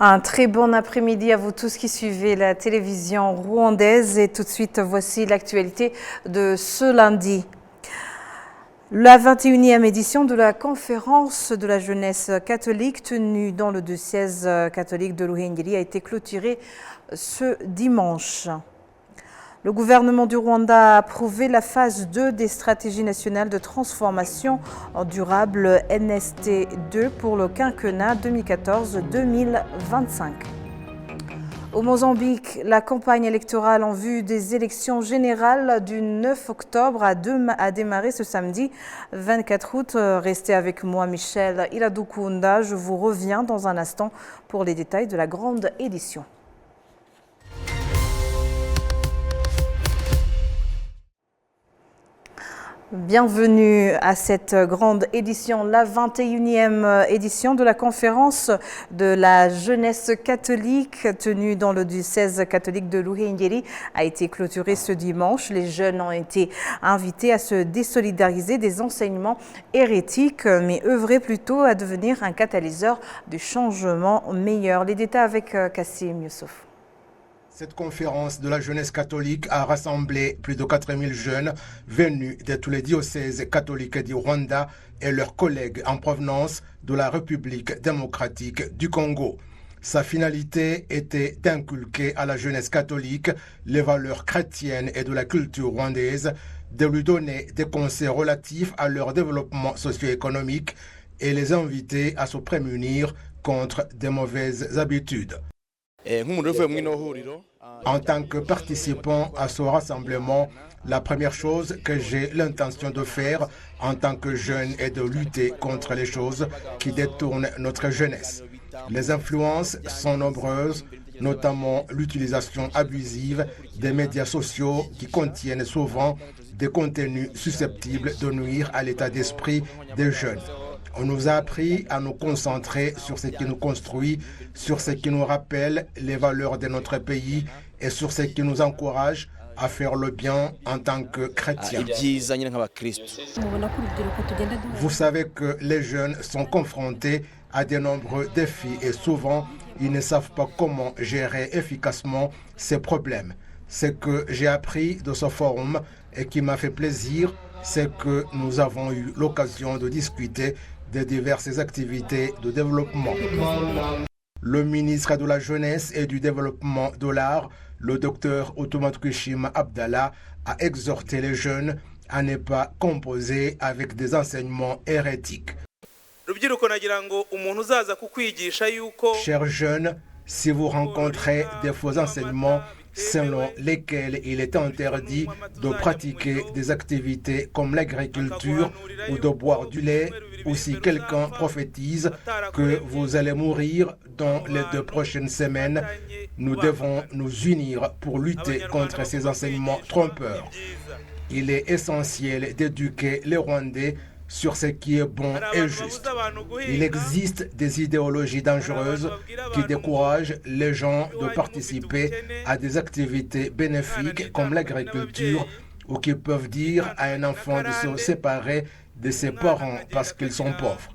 Un très bon après-midi à vous tous qui suivez la télévision rwandaise et tout de suite voici l'actualité de ce lundi. La 21e édition de la conférence de la jeunesse catholique tenue dans le diocèse catholique de Ruhengeri a été clôturée ce dimanche. Le gouvernement du Rwanda a approuvé la phase 2 des stratégies nationales de transformation durable NST2 pour le quinquennat 2014-2025. Au Mozambique, la campagne électorale en vue des élections générales du 9 octobre a démarré ce samedi 24 août. Restez avec moi, Michel Iladukunda. Je vous reviens dans un instant pour les détails de la grande édition. Bienvenue à cette grande édition, la 21e édition de la conférence de la jeunesse catholique tenue dans le diocèse catholique de Ruhengeri a été clôturée ce dimanche. Les jeunes ont été invités à se désolidariser des enseignements hérétiques, mais œuvrer plutôt à devenir un catalyseur du changement meilleur. Les détails avec Kassim Youssouf. Cette conférence de la jeunesse catholique a rassemblé plus de 4000 jeunes venus de tous les diocèses catholiques du Rwanda et leurs collègues en provenance de la République démocratique du Congo. Sa finalité était d'inculquer à la jeunesse catholique les valeurs chrétiennes et de la culture rwandaise, de lui donner des conseils relatifs à leur développement socio-économique et les inviter à se prémunir contre des mauvaises habitudes. En tant que participant à ce rassemblement, la première chose que j'ai l'intention de faire en tant que jeune est de lutter contre les choses qui détournent notre jeunesse. Les influences sont nombreuses, notamment l'utilisation abusive des médias sociaux qui contiennent souvent des contenus susceptibles de nuire à l'état d'esprit des jeunes. On nous a appris à nous concentrer sur ce qui nous construit, sur ce qui nous rappelle les valeurs de notre pays et sur ce qui nous encourage à faire le bien en tant que chrétiens. Vous savez que les jeunes sont confrontés à de nombreux défis et souvent ils ne savent pas comment gérer efficacement ces problèmes. Ce que j'ai appris de ce forum et qui m'a fait plaisir, c'est que nous avons eu l'occasion de discuter de diverses activités de développement. Le ministre de la Jeunesse et du Développement de l'Art, le docteur Otumatwishima Abdallah, a exhorté les jeunes à ne pas composer avec des enseignements hérétiques. Chers jeunes, si vous rencontrez des faux enseignements selon lesquels il est interdit de pratiquer des activités comme l'agriculture ou de boire du lait, ou si quelqu'un prophétise que vous allez mourir dans les 2 prochaines semaines, nous devons nous unir pour lutter contre ces enseignements trompeurs. Il est essentiel d'éduquer les Rwandais sur ce qui est bon et juste. Il existe des idéologies dangereuses qui découragent les gens de participer à des activités bénéfiques comme l'agriculture ou qui peuvent dire à un enfant de se séparer de ses parents parce qu'ils sont pauvres.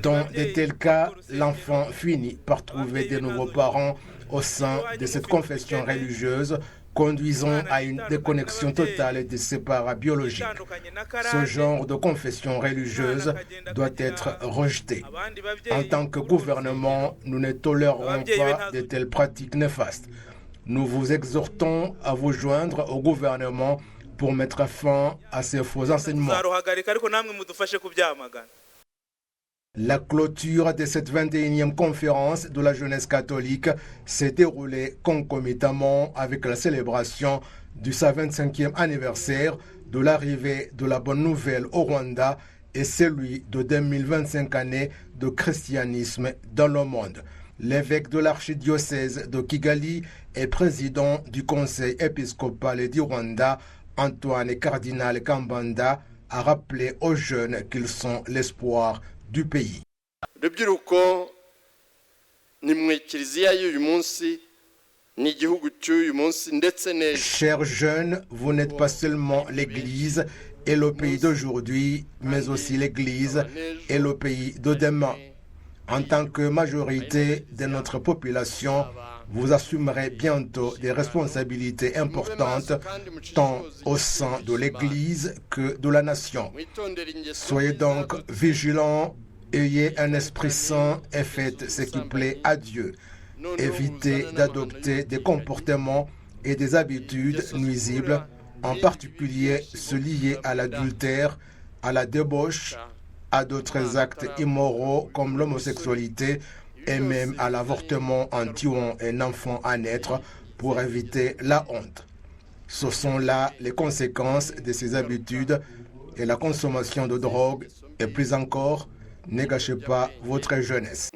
Dans de tels cas, l'enfant finit par trouver de nouveaux parents au sein de cette confession religieuse, conduisant à une déconnexion totale de ses parents biologiques. Ce genre de confession religieuse doit être rejeté. En tant que gouvernement, nous ne tolérerons pas de telles pratiques néfastes. Nous vous exhortons à vous joindre au gouvernement pour mettre fin à ces faux enseignements. La clôture de cette 21e conférence de la jeunesse catholique s'est déroulée concomitamment avec la célébration du 25e anniversaire de l'arrivée de la bonne nouvelle au Rwanda et celui de 2025 années de christianisme dans le monde. L'évêque de l'archidiocèse de Kigali et président du conseil épiscopal du Rwanda, Antoine Cardinal Kambanda, a rappelé aux jeunes qu'ils sont l'espoir du pays. Chers jeunes, vous n'êtes pas seulement l'Église et le pays d'aujourd'hui, mais aussi l'Église et le pays de demain. En tant que majorité de notre population, vous assumerez bientôt des responsabilités importantes tant au sein de l'Église que de la nation. Soyez donc vigilants, ayez un esprit saint et faites ce qui plaît à Dieu. Évitez d'adopter des comportements et des habitudes nuisibles, en particulier ceux liés à l'adultère, à la débauche, à d'autres actes immoraux comme l'homosexualité et même à l'avortement en tuant un enfant à naître pour éviter la honte. Ce sont là les conséquences de ces habitudes et la consommation de drogue et plus encore, ne gâchez pas votre jeunesse.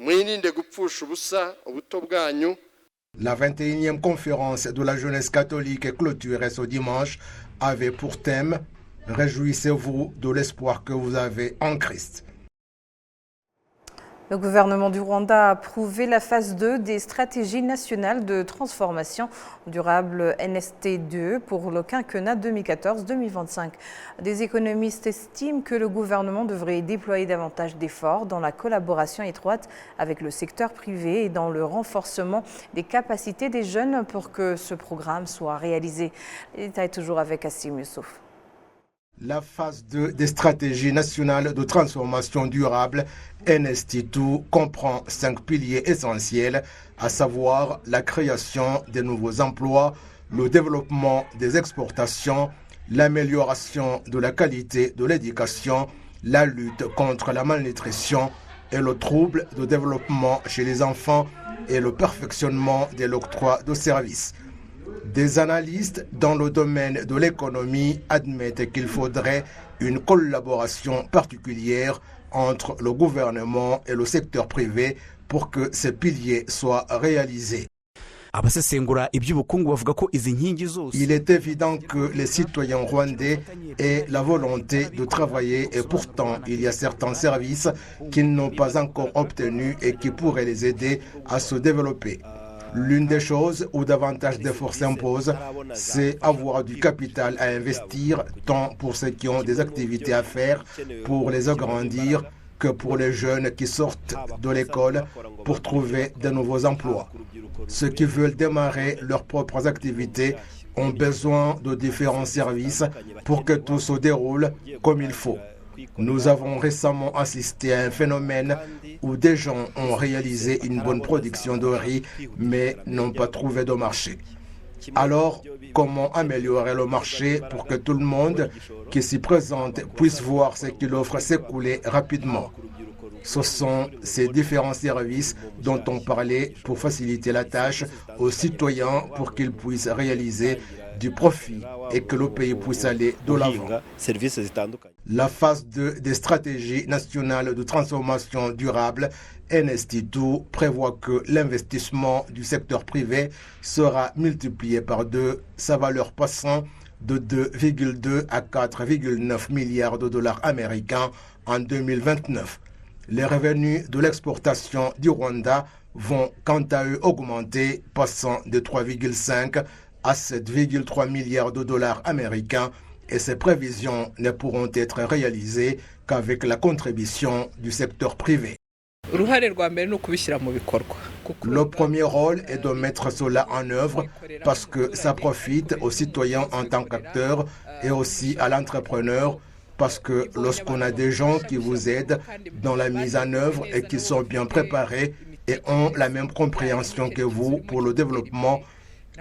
La 21e conférence de la jeunesse catholique clôturée ce dimanche avait pour thème « Réjouissez-vous de l'espoir que vous avez en Christ ». Le gouvernement du Rwanda a approuvé la phase 2 des stratégies nationales de transformation durable NST2 pour le quinquennat 2014-2025. Des économistes estiment que le gouvernement devrait déployer davantage d'efforts dans la collaboration étroite avec le secteur privé et dans le renforcement des capacités des jeunes pour que ce programme soit réalisé. Les détails toujours avec Assim Youssouf. La phase 2 des stratégies nationales de transformation durable NST2 comprend 5 piliers essentiels, à savoir la création de nouveaux emplois, le développement des exportations, l'amélioration de la qualité de l'éducation, la lutte contre la malnutrition et le trouble de développement chez les enfants et le perfectionnement de l'octroi de services. Des analystes dans le domaine de l'économie admettent qu'il faudrait une collaboration particulière entre le gouvernement et le secteur privé pour que ces piliers soient réalisés. Il est évident que les citoyens rwandais aient la volonté de travailler et pourtant il y a certains services qu'ils n'ont pas encore obtenus et qui pourraient les aider à se développer. L'une des choses où davantage d'efforts s'imposent, c'est avoir du capital à investir, tant pour ceux qui ont des activités à faire, pour les agrandir, que pour les jeunes qui sortent de l'école pour trouver de nouveaux emplois. Ceux qui veulent démarrer leurs propres activités ont besoin de différents services pour que tout se déroule comme il faut. Nous avons récemment assisté à un phénomène où des gens ont réalisé une bonne production de riz, mais n'ont pas trouvé de marché. Alors, comment améliorer le marché pour que tout le monde qui s'y présente puisse voir ce qu'il offre s'écouler rapidement? Ce sont ces différents services dont on parlait pour faciliter la tâche aux citoyens pour qu'ils puissent réaliser du profit et que le pays puisse aller de l'avant. La phase 2 des stratégies nationales de transformation durable NST2 prévoit que l'investissement du secteur privé sera multiplié par 2, sa valeur passant de 2,2 à 4,9 milliards de dollars américains en 2029. Les revenus de l'exportation du Rwanda vont quant à eux augmenter, passant de 3,5 à 7,3 milliards de dollars américains et ces prévisions ne pourront être réalisées qu'avec la contribution du secteur privé. Le premier rôle est de mettre cela en œuvre parce que ça profite aux citoyens en tant qu'acteurs et aussi à l'entrepreneur parce que lorsqu'on a des gens qui vous aident dans la mise en œuvre et qui sont bien préparés et ont la même compréhension que vous pour le développement,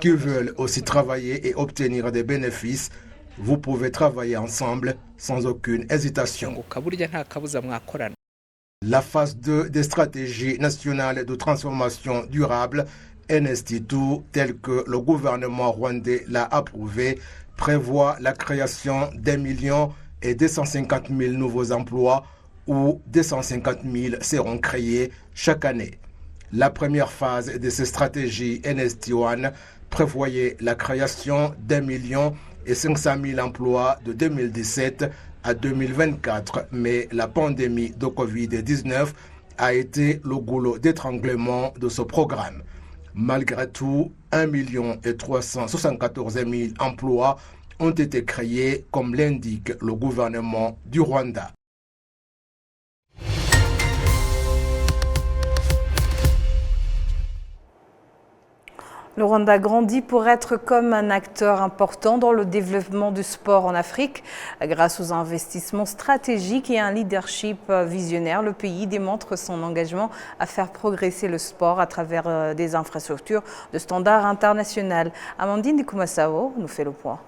qui veulent aussi travailler et obtenir des bénéfices, vous pouvez travailler ensemble sans aucune hésitation. La phase 2 des stratégies nationales de transformation durable, NST2, telle que le gouvernement rwandais l'a approuvée, prévoit la création d'1,250 million nouveaux emplois où 250 000 seront créés chaque année. La première phase de ces stratégies NST1 prévoyait la création d'1,5 million emplois de 2017 à 2024, mais la pandémie de Covid-19 a été le goulot d'étranglement de ce programme. Malgré tout, 1,374 million emplois ont été créés, comme l'indique le gouvernement du Rwanda. Le Rwanda grandit pour être comme un acteur important dans le développement du sport en Afrique. Grâce aux investissements stratégiques et un leadership visionnaire, le pays démontre son engagement à faire progresser le sport à travers des infrastructures de standard international. Amandine Dikumasao nous fait le point.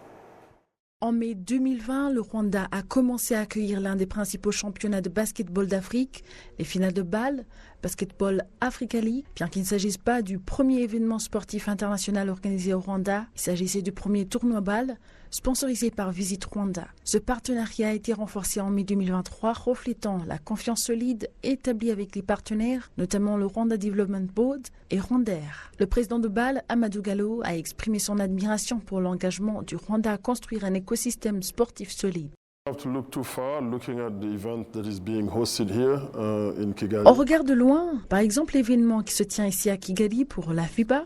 En mai 2020, le Rwanda a commencé à accueillir l'un des principaux championnats de basketball d'Afrique, les finales de BAL, Basketball Africa League. Bien qu'il ne s'agisse pas du premier événement sportif international organisé au Rwanda, il s'agissait du premier tournoi BAL sponsorisé par Visit Rwanda. Ce partenariat a été renforcé en mai 2023, reflétant la confiance solide établie avec les partenaires, notamment le Rwanda Development Board et Rwandair. Le président de BAL, Amadou Gallo, a exprimé son admiration pour l'engagement du Rwanda à construire un écosystème sportif solide. On regarde de loin, par exemple l'événement qui se tient ici à Kigali pour la FIBA,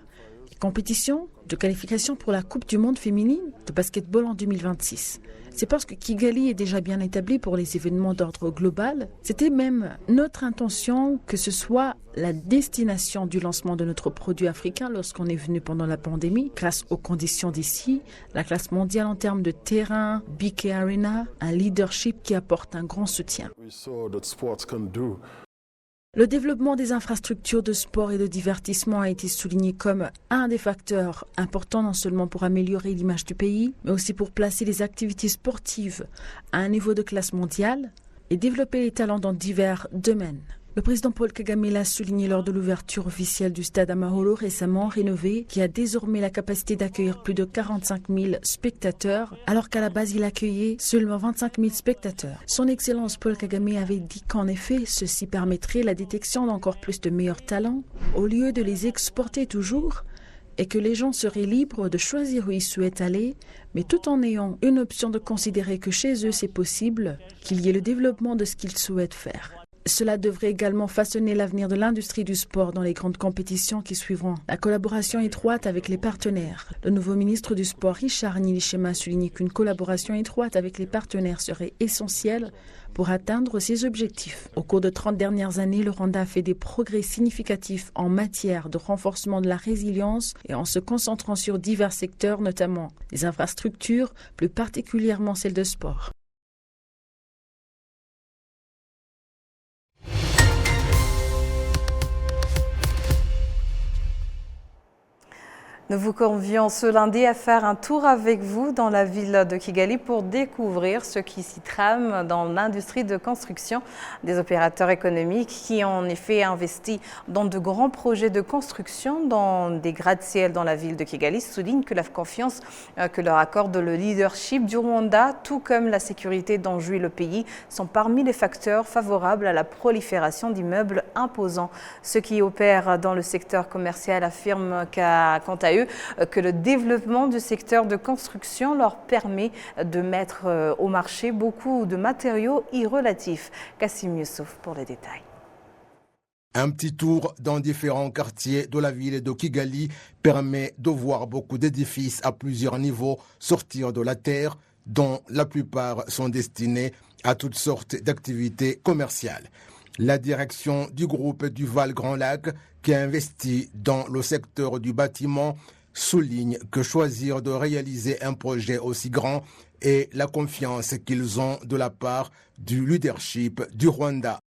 les compétitions de qualification pour la Coupe du monde féminine de basketball en 2026. C'est parce que Kigali est déjà bien établi pour les événements d'ordre global. C'était même notre intention que ce soit la destination du lancement de notre produit africain lorsqu'on est venu pendant la pandémie. Grâce aux conditions d'ici, la classe mondiale en termes de terrain, BK Arena, un leadership qui apporte un grand soutien. Le développement des infrastructures de sport et de divertissement a été souligné comme un des facteurs importants non seulement pour améliorer l'image du pays, mais aussi pour placer les activités sportives à un niveau de classe mondiale et développer les talents dans divers domaines. Le président Paul Kagame l'a souligné lors de l'ouverture officielle du stade Amahoro récemment rénové, qui a désormais la capacité d'accueillir plus de 45 000 spectateurs, alors qu'à la base il accueillait seulement 25 000 spectateurs. Son Excellence Paul Kagame avait dit qu'en effet, ceci permettrait la détection d'encore plus de meilleurs talents, au lieu de les exporter toujours, et que les gens seraient libres de choisir où ils souhaitent aller, mais tout en ayant une option de considérer que chez eux c'est possible, qu'il y ait le développement de ce qu'ils souhaitent faire. Cela devrait également façonner l'avenir de l'industrie du sport dans les grandes compétitions qui suivront. La collaboration étroite avec les partenaires. Le nouveau ministre du Sport, Richard Nilishema, a souligné qu'une collaboration étroite avec les partenaires serait essentielle pour atteindre ces objectifs. Au cours de 30 dernières années, le Rwanda a fait des progrès significatifs en matière de renforcement de la résilience et en se concentrant sur divers secteurs, notamment les infrastructures, plus particulièrement celles de sport. Nous vous convions ce lundi à faire un tour avec vous dans la ville de Kigali pour découvrir ce qui s'y trame dans l'industrie de construction. Des opérateurs économiques qui ont en effet investi dans de grands projets de construction dans des gratte-ciel dans la ville de Kigali soulignent que la confiance que leur accorde le leadership du Rwanda, tout comme la sécurité dont jouit le pays, sont parmi les facteurs favorables à la prolifération d'immeubles imposants. Ceux qui opèrent dans le secteur commercial affirment quant à eux que le développement du secteur de construction leur permet de mettre au marché beaucoup de matériaux irrelatifs. Kassim Youssouf pour les détails. Un petit tour dans différents quartiers de la ville de Kigali permet de voir beaucoup d'édifices à plusieurs niveaux sortir de la terre, dont la plupart sont destinés à toutes sortes d'activités commerciales. La direction du groupe Duval Grand Lac, qui a investi dans le secteur du bâtiment, souligne que choisir de réaliser un projet aussi grand est la confiance qu'ils ont de la part du leadership du Rwanda.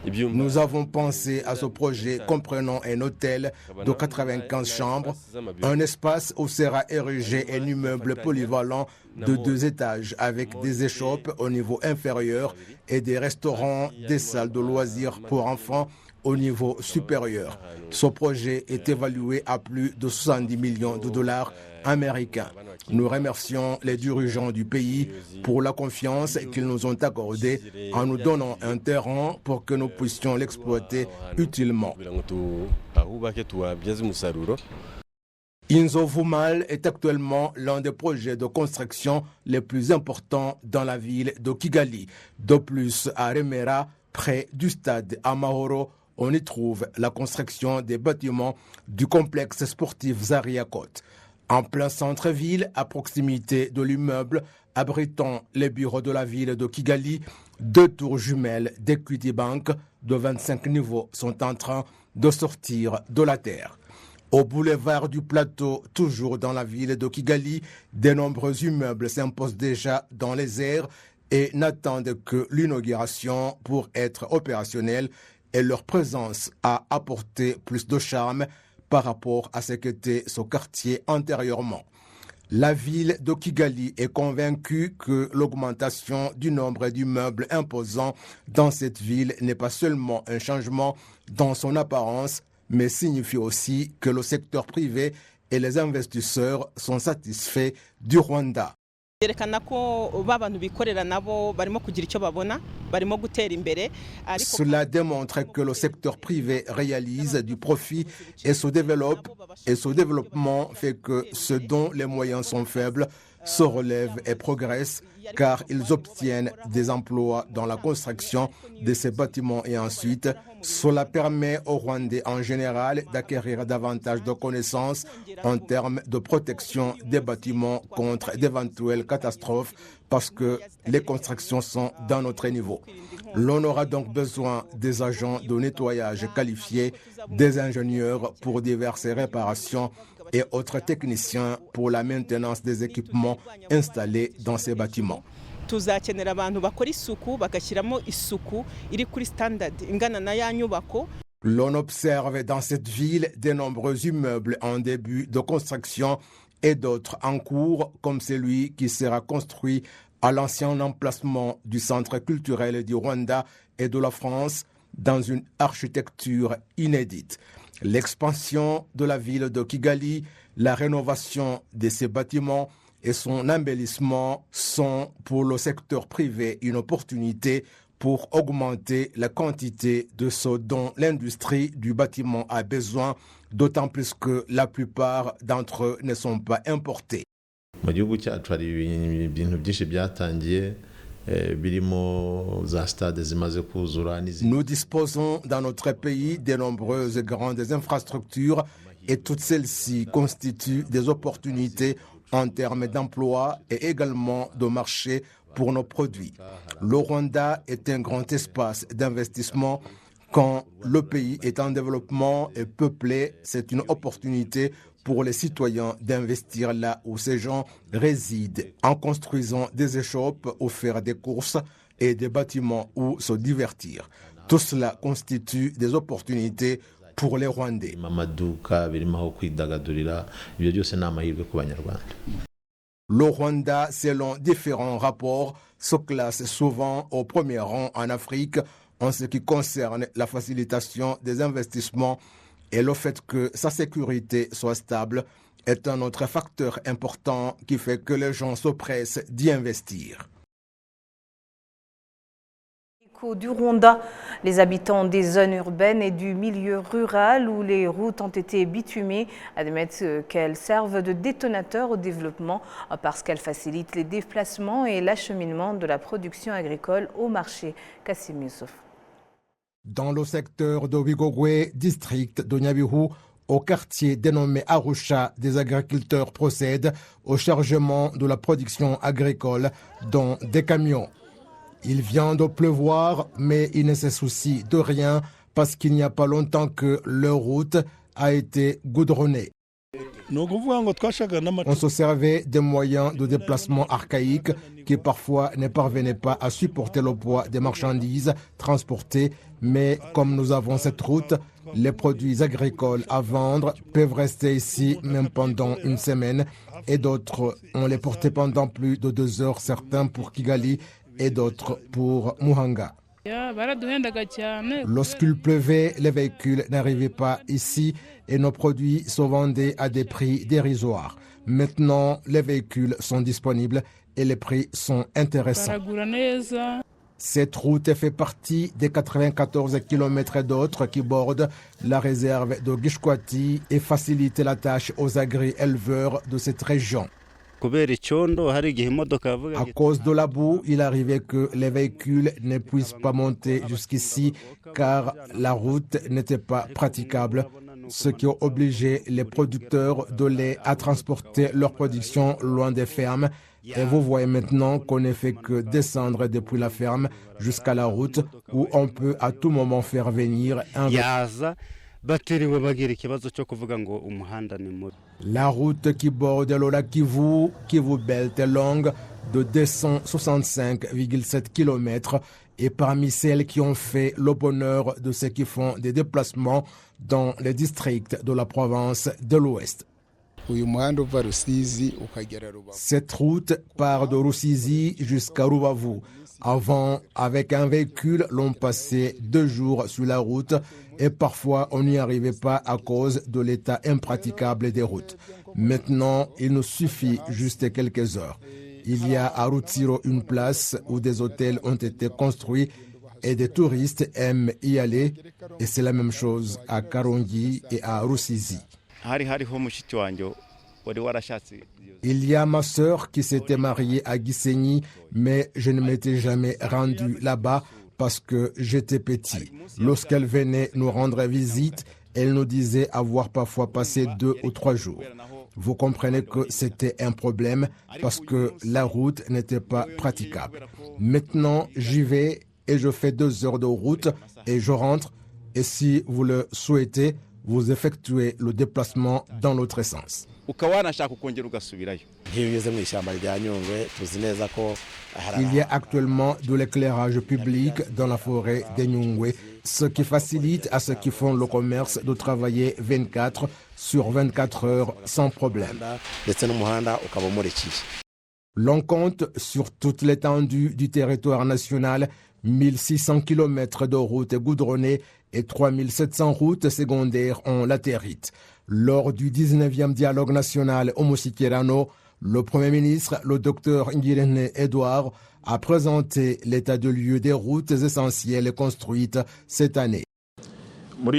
Nous avons pensé à ce projet comprenant un hôtel de 95 chambres, un espace où sera érigé un immeuble polyvalent de 2 étages avec des échoppes au niveau inférieur et des restaurants, des salles de loisirs pour enfants au niveau supérieur. Ce projet est évalué à plus de 70 millions de dollars américains. Nous remercions les dirigeants du pays pour la confiance qu'ils nous ont accordée en nous donnant un terrain pour que nous puissions l'exploiter utilement. Inzovumal est actuellement l'un des projets de construction les plus importants dans la ville de Kigali. De plus, à Remera, près du stade Amahoro, on y trouve la construction des bâtiments du complexe sportif Zaria Cote. En plein centre-ville, à proximité de l'immeuble abritant les bureaux de la ville de Kigali, 2 tours jumelles d'Equity Bank de 25 niveaux sont en train de sortir de la terre. Au boulevard du Plateau, toujours dans la ville de Kigali, de nombreux immeubles s'imposent déjà dans les airs et n'attendent que l'inauguration pour être opérationnels, et leur présence a apporté plus de charme par rapport à ce qu'était ce quartier antérieurement. La ville de Kigali est convaincue que l'augmentation du nombre d'immeubles imposants dans cette ville n'est pas seulement un changement dans son apparence, mais signifie aussi que le secteur privé et les investisseurs sont satisfaits du Rwanda. Cela démontre que le secteur privé réalise du profit et se développe, et ce développement fait que ceux dont les moyens sont faibles se relèvent et progressent, car ils obtiennent des emplois dans la construction de ces bâtiments, et ensuite cela permet aux Rwandais en général d'acquérir davantage de connaissances en termes de protection des bâtiments contre d'éventuelles catastrophes, parce que les constructions sont d'un autre niveau. L'on aura donc besoin des agents de nettoyage qualifiés, des ingénieurs pour diverses réparations et autres techniciens pour la maintenance des équipements installés dans ces bâtiments. L'on observe dans cette ville de nombreux immeubles en début de construction et d'autres en cours, comme celui qui sera construit à l'ancien emplacement du Centre culturel du Rwanda et de la France, dans une architecture inédite. L'expansion de la ville de Kigali, la rénovation de ces bâtiments et son embellissement sont pour le secteur privé une opportunité pour augmenter la quantité de ce dont l'industrie du bâtiment a besoin, d'autant plus que la plupart d'entre eux ne sont pas importés. Nous disposons dans notre pays de nombreuses grandes infrastructures et toutes celles-ci constituent des opportunités en termes d'emploi et également de marché pour nos produits. Le Rwanda est un grand espace d'investissement. Quand le pays est en développement et peuplé, c'est une opportunité pour les citoyens d'investir là où ces gens résident, en construisant des échoppes ou faire des courses et des bâtiments où se divertir. Tout cela constitue des opportunités pour les Rwandais. Le Rwanda, selon différents rapports, se classe souvent au premier rang en Afrique en ce qui concerne la facilitation des investissements, et le fait que sa sécurité soit stable est un autre facteur important qui fait que les gens se pressent d'y investir. Du Rwanda, les habitants des zones urbaines et du milieu rural où les routes ont été bitumées admettent qu'elles servent de détonateur au développement parce qu'elles facilitent les déplacements et l'acheminement de la production agricole au marché. Kassim Youssouf. Dans le secteur de Bigogwe, district de Nyabihu, au quartier dénommé Arusha, des agriculteurs procèdent au chargement de la production agricole dans des camions. Il vient de pleuvoir, mais ils ne se soucient de rien parce qu'il n'y a pas longtemps que leur route a été goudronnée. On se servait des moyens de déplacement archaïques qui parfois ne parvenaient pas à supporter le poids des marchandises transportées, mais comme nous avons cette route, les produits agricoles à vendre peuvent rester ici même pendant une semaine, et d'autres, on les portait pendant plus de 2 heures, certains pour Kigali et d'autres pour Muhanga. Lorsqu'il pleuvait, les véhicules n'arrivaient pas ici et nos produits se vendaient à des prix dérisoires. Maintenant, les véhicules sont disponibles et les prix sont intéressants. Cette route fait partie des 94 km d'autres qui bordent la réserve de Gishwati et facilite la tâche aux agri-éleveurs de cette région. À cause de la boue, il arrivait que les véhicules ne puissent pas monter jusqu'ici car la route n'était pas praticable. ce qui a obligé les producteurs de lait à transporter leur production loin des fermes. Et vous voyez maintenant qu'on ne fait que descendre depuis la ferme jusqu'à la route où on peut à tout moment faire venir un véhicule. La route qui borde le lac Kivu Belt est longue de 265,7 km et parmi celles qui ont fait le bonheur de ceux qui font des déplacements dans les districts de la province de l'Ouest. Cette route part de Rusizi jusqu'à Rubavu. Avant, avec un véhicule, l'on passait 2 jours sur la route et parfois on n'y arrivait pas à cause de l'état impraticable des routes. Maintenant, il nous suffit juste quelques heures. Il y a à Rutsiro une place où des hôtels ont été construits et des touristes aiment y aller. Et c'est la même chose à Karongi et à Rusizi. Il y a ma sœur qui s'était mariée à Gisenyi, mais je ne m'étais jamais rendu là-bas parce que j'étais petit. Lorsqu'elle venait nous rendre visite, elle nous disait avoir parfois passé 2 ou 3 jours. Vous comprenez que c'était un problème parce que la route n'était pas praticable. Maintenant, j'y vais et je fais 2 heures de route et je rentre. Et si vous le souhaitez, vous effectuez le déplacement dans l'autre sens. Il y a actuellement de l'éclairage public dans la forêt des Nyungwe, ce qui facilite à ceux qui font le commerce de travailler 24 sur 24 heures sans problème. L'on compte sur toute l'étendue du territoire national 1600 km de routes goudronnées et 3700 routes secondaires en latérite. Lors du 19e dialogue national au Musikirano, le Premier ministre, le Dr Ngirente Edouard, a présenté l'état de lieu des routes essentielles construites cette année. Il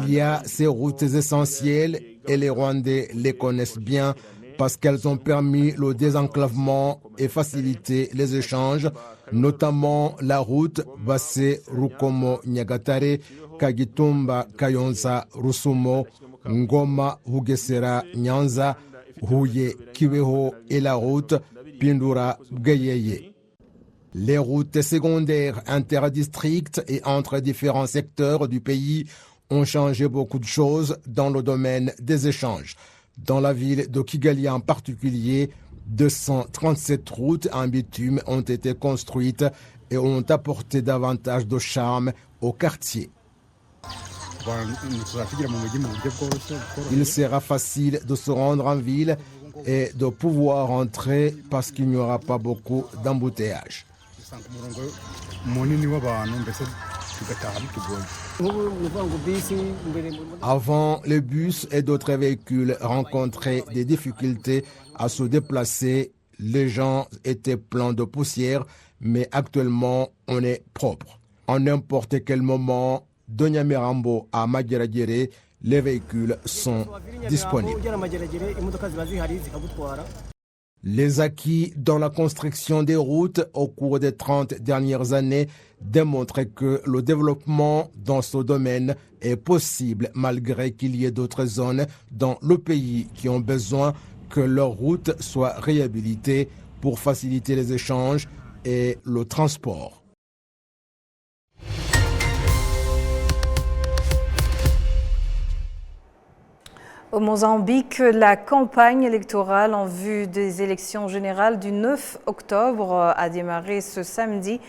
y a ces routes essentielles et les Rwandais les connaissent bien parce qu'elles ont permis le désenclavement et facilité les échanges, notamment la route Basse-Rukomo-Nyagatare, Kagitumba-Kayonza-Rusumo, Ngoma-Bugesera-Nyanza, Huye-Kibeho et la route Pindura-Bweyeye. Les routes secondaires interdistricts et entre différents secteurs du pays ont changé beaucoup de choses dans le domaine des échanges. Dans la ville de Kigali en particulier, 237 routes en bitume ont été construites et ont apporté davantage de charme au quartier. Il sera facile de se rendre en ville et de pouvoir entrer parce qu'il n'y aura pas beaucoup d'embouteillages. Avant, les bus et d'autres véhicules rencontraient des difficultés à se déplacer. Les gens étaient pleins de poussière, mais actuellement, on est propre. En n'importe quel moment, de Nyamirambo à Mageragere, les véhicules sont disponibles. Les acquis dans la construction des routes au cours des 30 dernières années démontrent que le développement dans ce domaine est possible malgré qu'il y ait d'autres zones dans le pays qui ont besoin que leurs routes soient réhabilitées pour faciliter les échanges et le transport. Au Mozambique, la campagne électorale en vue des élections générales du 9 octobre a démarré ce samedi.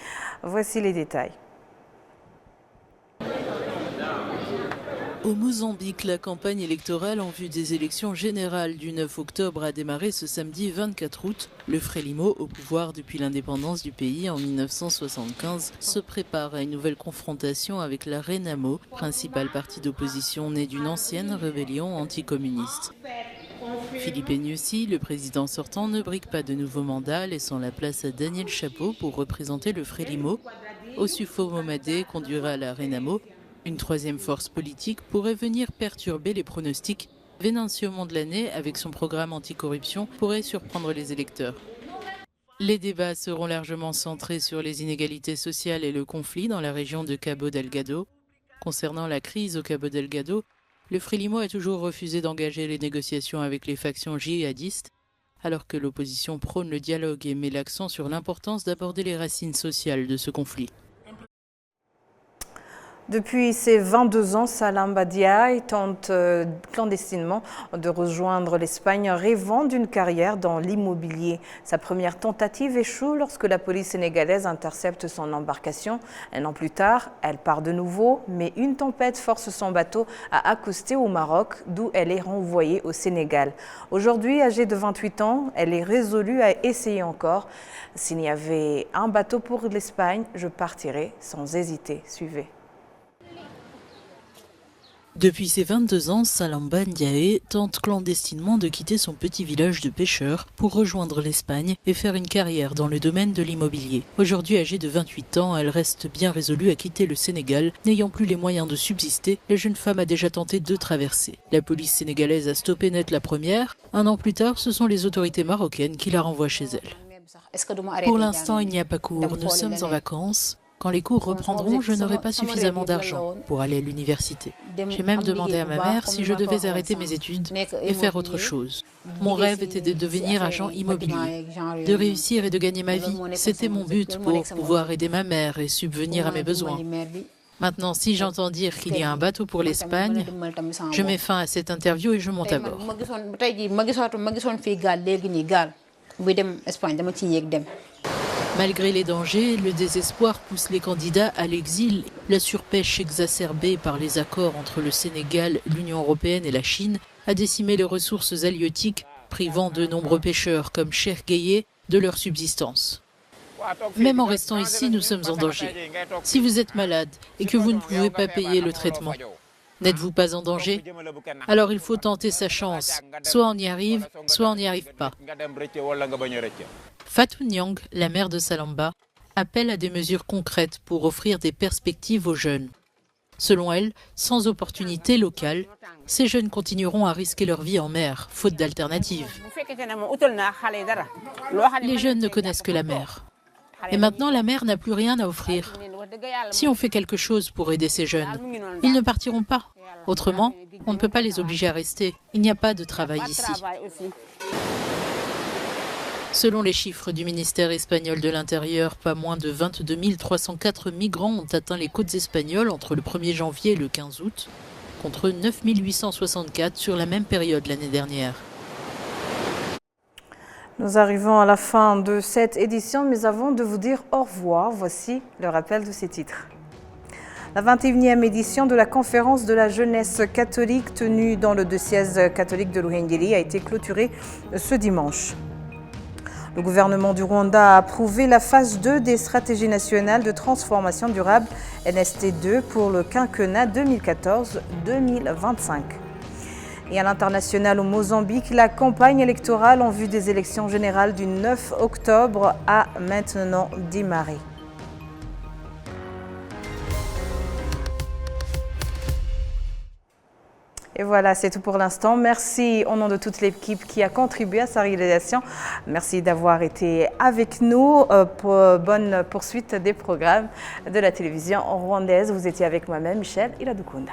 Voici les détails. Au Mozambique, la campagne électorale en vue des élections générales du 9 octobre a démarré ce samedi 24 août. Le Frélimo, au pouvoir depuis l'indépendance du pays en 1975, se prépare à une nouvelle confrontation avec la Renamo, principal parti d'opposition né d'une ancienne rébellion anticommuniste. Philippe Nyusi, le président sortant, ne brigue pas de nouveau mandat, laissant la place à Daniel Chapo pour représenter le Frélimo. Ossufo Momadé conduira la Renamo. Une troisième force politique pourrait venir perturber les pronostics. Venancio Mondlane, avec son programme anticorruption, pourrait surprendre les électeurs. Les débats seront largement centrés sur les inégalités sociales et le conflit dans la région de Cabo Delgado. Concernant la crise au Cabo Delgado, le Frélimo a toujours refusé d'engager les négociations avec les factions djihadistes, alors que l'opposition prône le dialogue et met l'accent sur l'importance d'aborder les racines sociales de ce conflit. Depuis ses 22 ans, Salamba Diaye tente clandestinement de rejoindre l'Espagne, rêvant d'une carrière dans l'immobilier. Sa première tentative échoue lorsque la police sénégalaise intercepte son embarcation. Un an plus tard, elle part de nouveau, mais une tempête force son bateau à accoster au Maroc, d'où elle est renvoyée au Sénégal. Aujourd'hui, âgée de 28 ans, elle est résolue à essayer encore. S'il y avait un bateau pour l'Espagne, je partirais sans hésiter. Suivez. Depuis ses 22 ans, Salamba Ndiaye tente clandestinement de quitter son petit village de pêcheurs pour rejoindre l'Espagne et faire une carrière dans le domaine de l'immobilier. Aujourd'hui âgée de 28 ans, elle reste bien résolue à quitter le Sénégal. N'ayant plus les moyens de subsister, la jeune femme a déjà tenté deux traversées. La police sénégalaise a stoppé net la première. Un an plus tard, ce sont les autorités marocaines qui la renvoient chez elle. Pour l'instant, il n'y a pas cours. Nous sommes en vacances. Quand les cours reprendront, je n'aurai pas suffisamment d'argent pour aller à l'université. J'ai même demandé à ma mère si je devais arrêter mes études et faire autre chose. Mon rêve était de devenir agent immobilier, de réussir et de gagner ma vie. C'était mon but pour pouvoir aider ma mère et subvenir à mes besoins. Maintenant, si j'entends dire qu'il y a un bateau pour l'Espagne, je mets fin à cette interview et je monte à bord. Malgré les dangers, le désespoir pousse les candidats à l'exil. La surpêche exacerbée par les accords entre le Sénégal, l'Union européenne et la Chine a décimé les ressources halieutiques, privant de nombreux pêcheurs comme Cheikh Gueye de leur subsistance. Même en restant ici, nous sommes en danger. Si vous êtes malade et que vous ne pouvez pas payer le traitement, n'êtes-vous pas en danger? Alors il faut tenter sa chance. Soit on y arrive, soit on n'y arrive pas. Fatou Nyang, la mère de Salamba, appelle à des mesures concrètes pour offrir des perspectives aux jeunes. Selon elle, sans opportunité locale, ces jeunes continueront à risquer leur vie en mer, faute d'alternative. Les jeunes ne connaissent que la mer. Et maintenant, la mer n'a plus rien à offrir. Si on fait quelque chose pour aider ces jeunes, ils ne partiront pas. Autrement, on ne peut pas les obliger à rester. Il n'y a pas de travail ici. Selon les chiffres du ministère espagnol de l'Intérieur, pas moins de 22 304 migrants ont atteint les côtes espagnoles entre le 1er janvier et le 15 août, contre 9 864 sur la même période l'année dernière. Nous arrivons à la fin de cette édition, mais avant de vous dire au revoir, voici le rappel de ces titres. La 21e édition de la conférence de la jeunesse catholique tenue dans le diocèse catholique de Ruhengeri a été clôturée ce dimanche. Le gouvernement du Rwanda a approuvé la phase 2 des stratégies nationales de transformation durable NST2 pour le quinquennat 2014-2025. Et à l'international au Mozambique, la campagne électorale en vue des élections générales du 9 octobre a maintenant démarré. Et voilà, c'est tout pour l'instant. Merci au nom de toute l'équipe qui a contribué à sa réalisation. Merci d'avoir été avec nous pour bonne poursuite des programmes de la télévision rwandaise. Vous étiez avec moi-même, Michel Iladukunda.